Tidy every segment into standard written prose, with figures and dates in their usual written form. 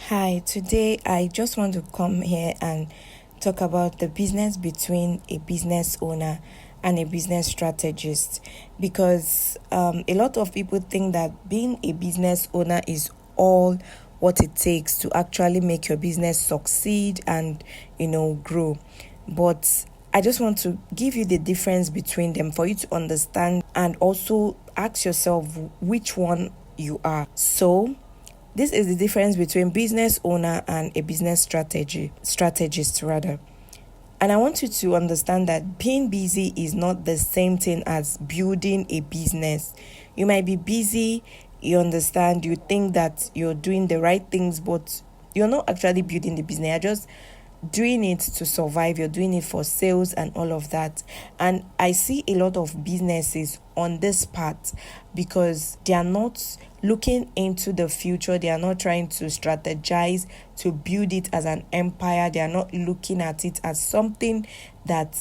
Hi, today I just want to come here and talk about the business between a business owner and a business strategist because a lot of people think that being a business owner is all what it takes to actually make your business succeed and grow. But I just want to give you the difference between them for you to understand and also ask yourself which one you are. So, this is the difference between business owner and a business strategist rather. And I want you to understand that being busy is not the same thing as building a business. You might be busy, you understand, you think that you're doing the right things, but you're not actually building the business. You're just doing it to survive. You're doing it for sales and all of that. And I see a lot of businesses on this part because they are not looking into the future. They are not trying to strategize to build it as an empire. They are not looking at it as something that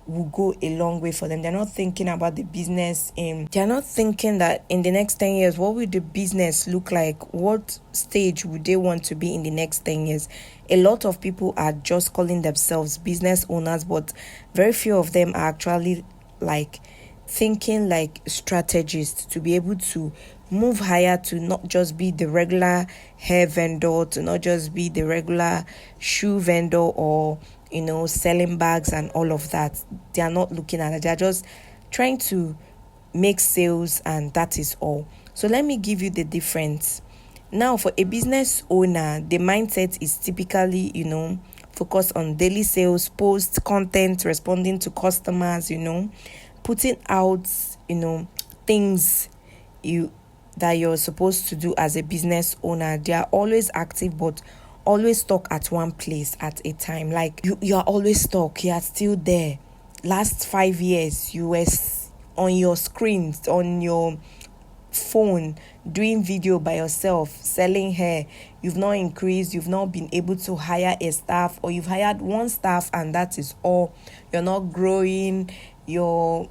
will go a long way for them. They're not thinking about the business they're not thinking that in the next 10 years, what will the business look like? What stage would they want to be in the next 10 years? A lot of people are just calling themselves business owners, but very few of them are actually thinking like strategists to be able to move higher, to not just be the regular hair vendor, to not just be the regular shoe vendor or selling bags and all of that. They are not looking at it. They are just trying to make sales, and that is all. So let me give you the difference. Now, for a business owner, the mindset is typically, focused on daily sales, post content, responding to customers, putting out, things that you're supposed to do as a business owner. They are always active, but always stuck at one place at a time. Like you are always stuck. You are still there. Last 5 years, you were on your screens, on your phone, doing video by yourself, selling hair. You've not increased. You've not been able to hire a staff, or you've hired one staff and that is all. You're not growing. You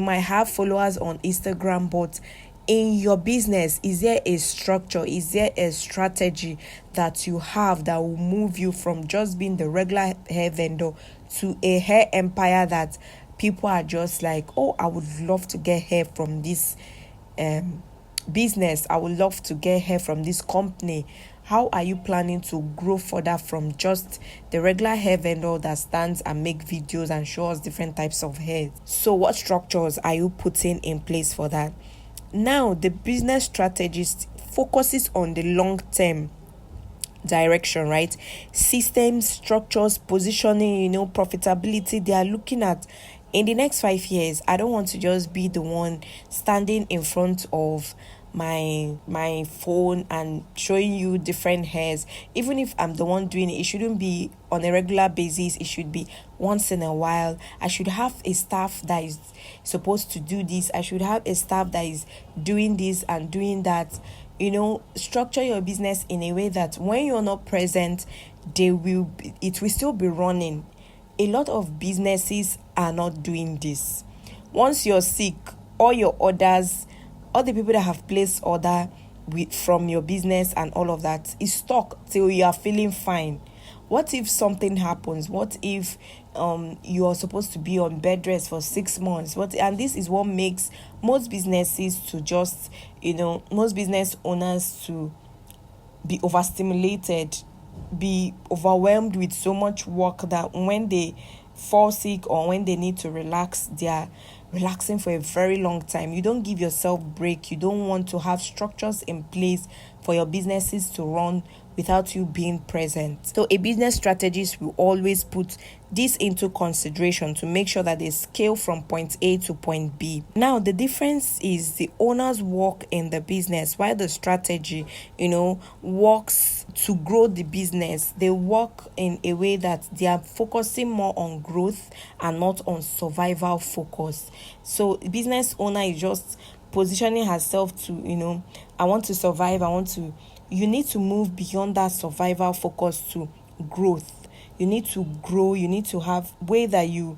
might have followers on Instagram, but in your business, is there a structure? Is there a strategy that you have that will move you from just being the regular hair vendor to a hair empire that people are just like, oh, I would love to get hair from this business. I would love to get hair from this company. How are you planning to grow further from just the regular hair vendor that stands and make videos and shows different types of hair? So what structures are you putting in place for that? Now, the business strategist focuses on the long-term direction, right? Systems, structures, positioning, profitability. They are looking at, in the next 5 years, I don't want to just be the one standing in front of my phone and showing you different hairs. Even if I'm the one doing it, it shouldn't be on a regular basis. It should be once in a while. I should have a staff that is supposed to do this. I should have a staff that is doing this and doing that. Structure your business in a way that when you're not present, it will still be running. A lot of businesses are not doing this. Once you're sick, all your orders, all the people that have placed order from your business and all of that is stuck till you are feeling fine. What if something happens? What if you are supposed to be on bed rest for 6 months? And this is what makes most businesses to just, most business owners to be overstimulated, be overwhelmed with so much work that when they fall sick or when they need to relax, they are relaxing for a very long time. You don't give yourself break. You don't want to have structures in place for your businesses to run without you being present. So a business strategist will always put this into consideration to make sure that they scale from point A to point B. Now, the difference is the owners work in the business while the strategy, works to grow the business. They work in a way that they are focusing more on growth and not on survival focus. So business owner is just positioning herself to, I want to survive. You need to move beyond that survival focus to growth. You need to grow. You need to have way that you'll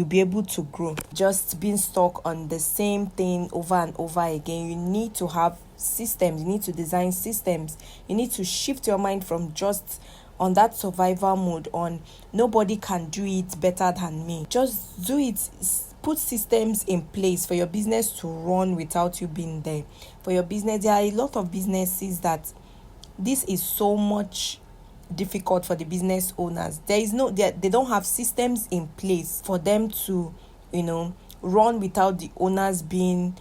be able to grow. Just being stuck on the same thing over and over again. You need to have systems, you need to design systems, you need to shift your mind from just on that survival mode on nobody can do it better than me. Just do it. Put systems in place for your business to run without you being there. For your business, there are a lot of businesses that this is so much difficult for the business owners. They don't have systems in place for them to run without the owners being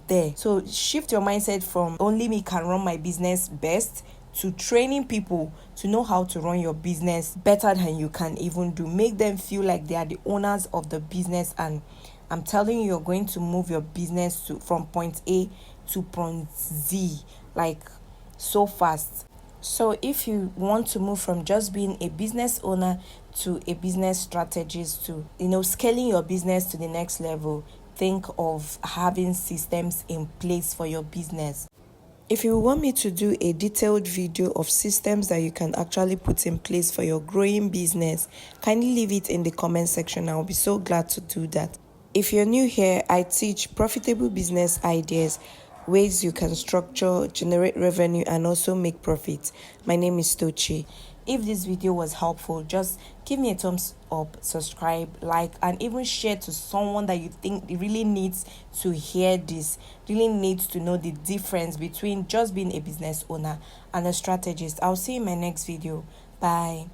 there. So shift your mindset from only me can run my business best to training people to know how to run your business better than you can even do. Make them feel like they are the owners of the business, and I'm telling you, you're going to move your business from point A to point Z like so fast. So if you want to move from just being a business owner to a business strategist to scaling your business to the next level, think of having systems in place for your business. If you want me to do a detailed video of systems that you can actually put in place for your growing business, kindly leave it in the comment section. I'll be so glad to do that. If you're new here, I teach profitable business ideas, ways you can structure, generate revenue, and also make profits. My name is Tochi. If this video was helpful, just give me a thumbs up, subscribe, like, and even share to someone that you think really needs to hear this, really needs to know the difference between just being a business owner and a strategist. I'll see you in my next video. Bye.